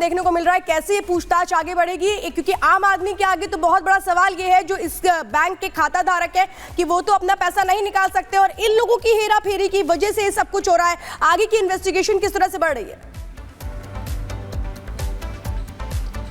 देखने को मिल रहा है, कैसे ये पूछताछ आगे बढ़ेगी? क्योंकि आम आदमी के आगे तो बहुत बड़ा सवाल ये है जो इस बैंक के खाता धारक है कि वो तो अपना पैसा नहीं निकाल सकते और इन लोगों की हेरा फेरी की वजह से ये सब कुछ हो रहा है। आगे की इन्वेस्टिगेशन किस तरह से बढ़ रही है?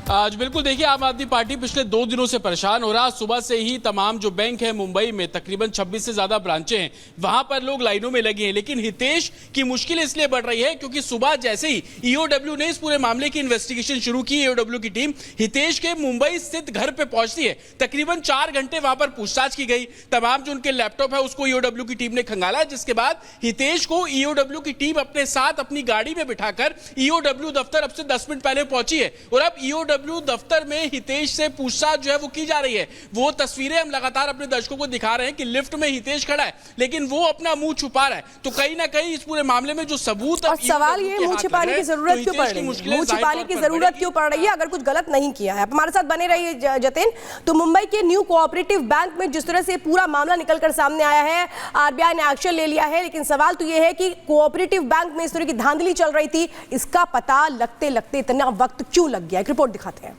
आज बिल्कुल देखिए, आम आदमी पार्टी पिछले 2 दिनों से परेशान हो रहा। सुबह से ही तमाम जो बैंक है मुंबई में, तकरीबन 26 से ज्यादा ब्रांचें हैं, वहां पर लोग लाइनों में लगे हैं। लेकिन हितेश की मुश्किल इसलिए बढ़ रही है क्योंकि सुबह जैसे ही ईओडब्ल्यू ने इस पूरे मामले की इन्वेस्टिगेशन शुरू की, ईओडब्ल्यू की टीम हितेश के मुंबई स्थित घर पे पहुंचती है। तकरीबन 4 घंटे वहां पर पूछताछ की गई। तमाम जो उनके लैपटॉप है उसको ईओडब्ल्यू की टीम ने खंगाला, जिसके बाद हितेश को ईओडब्ल्यू की टीम अपने साथ अपनी गाड़ी में बिठाकर ईओडब्ल्यू दफ्तर अब से 10 मिनट पहले पहुंची है। और अब ईओडब्ल्यू दफ्तर में हितेश से पूछताछ जो है वो की जा रही है। वो तस्वीरें हम लगातार अपने दर्शकों को दिखा रहे हैं कि लिफ्ट में हितेश खड़ा है लेकिन वो अपना मुंह छुपा रहा है। तो कहीं ना कहीं इस पूरे मामले में जो सबूत, और सवाल ये मुंह छिपाने की जरूरत क्यों पड़ रही है? मुंह छिपाने की जरूरत क्यों पड़ रही है अगर कुछ गलत नहीं किया है? हमारे साथ बने रहिए जतिन। तो मुंबई के न्यू कोऑपरेटिव बैंक में जिस तरह से पूरा मामला निकलकर सामने आया है, आरबीआई ने एक्शन ले लिया है, लेकिन सवाल तो ये है कि कोऑपरेटिव बैंक में इस तरह की धांधली चल रही थी, इसका पता लगते लगते इतना वक्त क्यों लग गया? एक रिपोर्ट दिखाते हैं।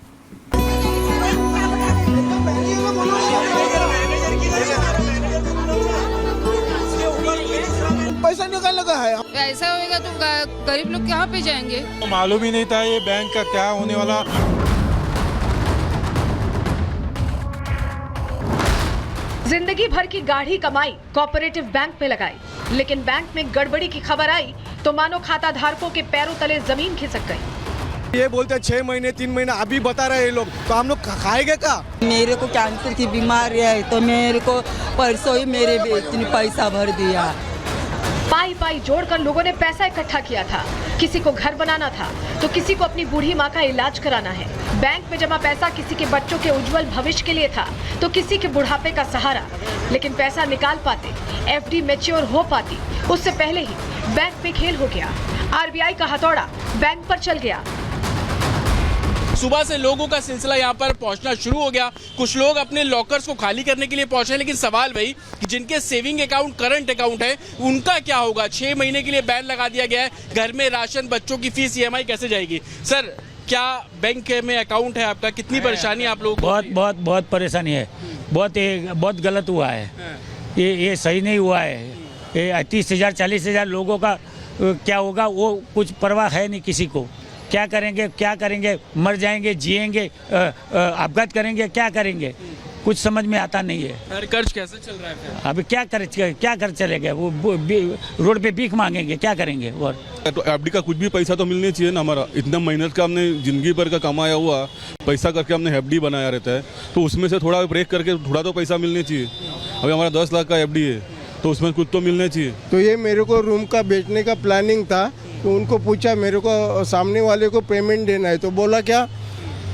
पैसा निकालने का है। ऐसा होगा तो गरीब लोग कहाँ पे जाएंगे? तो मालूम ही नहीं था ये बैंक का क्या होने वाला। जिंदगी भर की गाढ़ी कमाई कोऑपरेटिव बैंक में लगाई, लेकिन बैंक में गड़बड़ी की खबर आई तो मानो खाता धारकों के पैरों तले जमीन खिसक गई। ये बोलते 6 महीने 3 महीने अभी बता रहे हैं लोग, तो हम लोग खाएंगे क्या? मेरे को कैंसर की बीमारी है तो मेरे को परसों ही मेरे बेटी ने पैसा भर दिया। पाई पाई जोड़कर लोगों ने पैसा इकट्ठा किया था। किसी को घर बनाना था तो किसी को अपनी बूढ़ी माँ का इलाज कराना है। बैंक में जमा पैसा किसी के बच्चों के उज्जवल भविष्य के लिए था तो किसी के बुढ़ापे का सहारा। लेकिन पैसा निकाल पाते, एफडी मैच्योर हो पाती, उससे पहले ही बैंक में खेल हो गया। आरबीआई का हथौड़ा बैंक पर चल गया। सुबह से लोगों का सिलसिला यहाँ पर पहुंचना शुरू हो गया। कुछ लोग अपने लॉकर्स को खाली करने के लिए पहुंचे, लेकिन सवाल वही कि जिनके सेविंग अकाउंट, करंट अकाउंट है, उनका क्या होगा? 6 महीने के लिए बैन लगा दिया गया है। घर में राशन, बच्चों की फीस, ईएमआई कैसे जाएगी? सर, क्या बैंक में अकाउंट है आपका? कितनी परेशानी आप लोगों को? बहुत परेशानी है। बहुत गलत हुआ है। ये सही नहीं हुआ है। ये 30,000 40,000 लोगों का क्या होगा वो कुछ परवाह है नहीं किसी को। क्या करेंगे? मर जाएंगे, जिएंगे, अपघात करेंगे, क्या करेंगे? कुछ समझ में आता नहीं है। कर्ज कैसे चल रहा है फिर? अभी क्या कर चलेगा? वो रोड पे भीख मांगेंगे, क्या करेंगे? और तो एफडी का कुछ भी पैसा तो मिलना चाहिए ना। हमारा इतना मेहनत का हमने जिंदगी भर का कमाया हुआ पैसा करके हमने एफडी बनाया रहता है, तो उसमें से थोड़ा ब्रेक करके थोड़ा तो पैसा मिलना चाहिए। अभी हमारा 10 लाख का एफडी है तो उसमें कुछ तो मिलना चाहिए। तो ये मेरे को रूम का बेचने का प्लानिंग था, तो उनको पूछा मेरे को सामने वाले को पेमेंट देना है, तो बोला क्या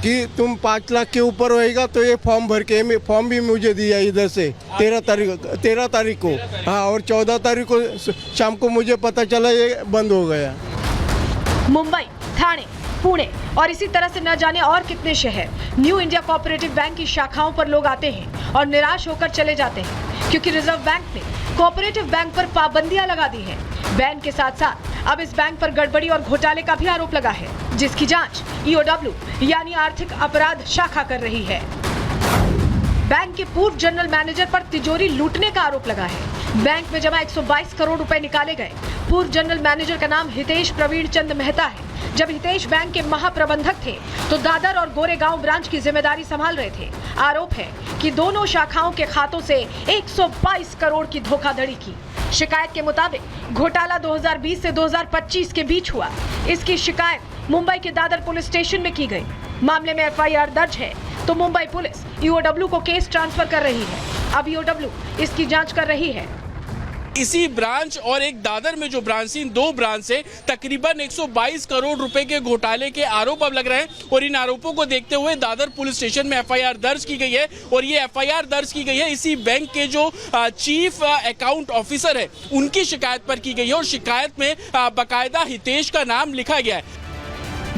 कि तुम 5 लाख के ऊपर होएगा तो ये फॉर्म भर के, फॉर्म भी मुझे दिया इधर से 13 तारीख को। हाँ, और 14 तारीख को शाम को मुझे पता चला ये बंद हो गया। मुंबई, ठाणे, पुणे और इसी तरह से न जाने और कितने शहर न्यू इंडिया कोऑपरेटिव बैंक की शाखाओं पर लोग आते हैं और निराश होकर चले जाते हैं, क्योंकि रिजर्व बैंक ने कोऑपरेटिव बैंक पर पाबंदियां लगा दी हैं। बैन के साथ साथ अब इस बैंक पर गड़बड़ी और घोटाले का भी आरोप लगा है, जिसकी जांच ईओडब्ल्यू यानी आर्थिक अपराध शाखा कर रही है। बैंक के पूर्व जनरल मैनेजर पर तिजोरी लूटने का आरोप लगा है। बैंक में जमा 122 करोड़ रुपए निकाले गए। पूर्व जनरल मैनेजर का नाम हितेश प्रवीण चंद मेहता है। जब हितेश बैंक के महाप्रबंधक थे तो दादर और गोरेगांव ब्रांच की जिम्मेदारी संभाल रहे थे। आरोप है कि दोनों शाखाओं के खातों से 122 करोड़ की धोखाधड़ी की। शिकायत के मुताबिक घोटाला 2020 से 2025 के बीच हुआ। इसकी शिकायत मुंबई के दादर पुलिस स्टेशन में की गई। मामले में एफआईआर दर्ज है तो मुंबई पुलिस ईओडब्ल्यू को केस ट्रांसफर कर रही है। अब ईओडब्ल्यू इसकी जांच कर रही है। इसी ब्रांच और एक दादर में जो ब्रांच थी, 2 ब्रांच से तकरीबन 122 करोड़ रुपए के घोटाले के आरोप अब लग रहे हैं। और इन आरोपों को देखते हुए दादर पुलिस स्टेशन में एफआईआर दर्ज की गई है। और ये एफआईआर दर्ज की गई है इसी बैंक के जो चीफ अकाउंट ऑफिसर है उनकी शिकायत पर की गई है। और शिकायत में बाकायदा हितेश का नाम लिखा गया है।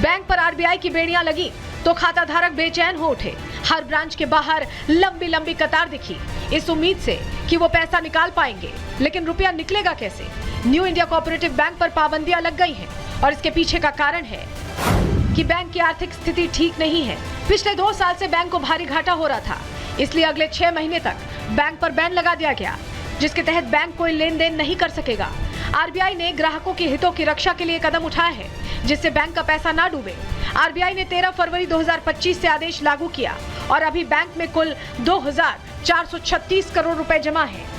बैंक पर आरबीआई की बेड़ियां लगी तो खाता धारक बेचैन हो उठे। हर ब्रांच के बाहर लंबी लंबी कतार दिखी, इस उम्मीद से कि वो पैसा निकाल पाएंगे। लेकिन रुपया निकलेगा कैसे? न्यू इंडिया कोऑपरेटिव बैंक पर पाबंदियां लग गई हैं और इसके पीछे का कारण है कि बैंक की आर्थिक स्थिति ठीक नहीं है। पिछले 2 साल से बैंक को भारी घाटा हो रहा था, इसलिए अगले 6 महीने तक बैंक पर बैन लगा दिया गया, जिसके तहत बैंक कोई लेन देन नहीं कर सकेगा। आरबीआई ने ग्राहकों के हितों की रक्षा के लिए कदम उठाया है, जिससे बैंक का पैसा ना डूबे। आरबीआई ने 13 फरवरी 2025 से आदेश लागू किया और अभी बैंक में कुल 2436 करोड़ रुपए जमा है।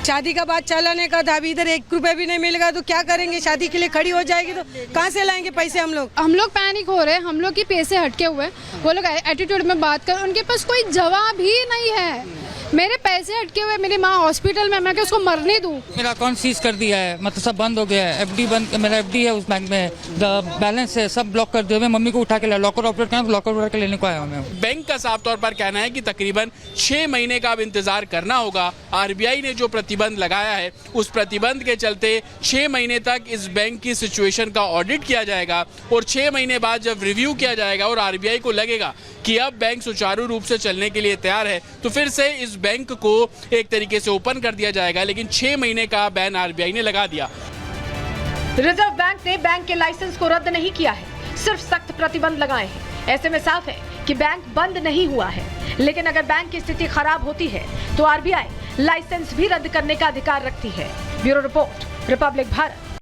शादी का बात चलाने का था, अभी इधर 1 रुपए भी नहीं मिलेगा तो क्या करेंगे? शादी के लिए खड़ी हो जाएगी तो कहाँ से लाएंगे पैसे हम लोग? हम लोग पैनिक हो रहे हैं, हम लोग की पैसे हटके हुए, वो लोग एटीट्यूड में बात कर, उनके पास कोई जवाब ही नहीं है। मेरे पैसे हटके हुए, मेरी माँ हॉस्पिटल में, मैं क्या उसको मरने दूं? मेरा अकाउंट सीज कर दिया है, मतलब सब बंद हो गया है। एफडी बंद, मेरा एफडी है उस बैंक में, बैलेंस है सब ब्लॉक कर दिया। मैं मम्मी को उठा के लॉकर ऑपरेट करना, लॉकर ऑपरेट के लेने को आया हूं मैं। बैंक का साफ तौर पर कहना है कि तकरीबन 6 महीने का अब इंतजार करना होगा। आरबीआई ने जो प्रतिबंध लगाया है, उस प्रतिबंध के चलते 6 महीने तक इस बैंक की सिचुएशन का ऑडिट किया जाएगा और 6 महीने बाद जब रिव्यू किया जाएगा और आरबीआई को लगेगा कि अब बैंक सुचारू रूप से चलने के लिए तैयार है, तो फिर से इस बैंक को एक तरीके से ओपन कर दिया जाएगा। लेकिन 6 महीने का बैन आरबीआई ने लगा दिया। रिजर्व बैंक ने बैंक के लाइसेंस को रद्द नहीं किया है, सिर्फ सख्त प्रतिबंध लगाए हैं। ऐसे में साफ है कि बैंक बंद नहीं हुआ है, लेकिन अगर बैंक की स्थिति खराब होती है तो आरबीआई लाइसेंस भी रद्द करने का अधिकार रखती है। Bureau report, Republic Bharat.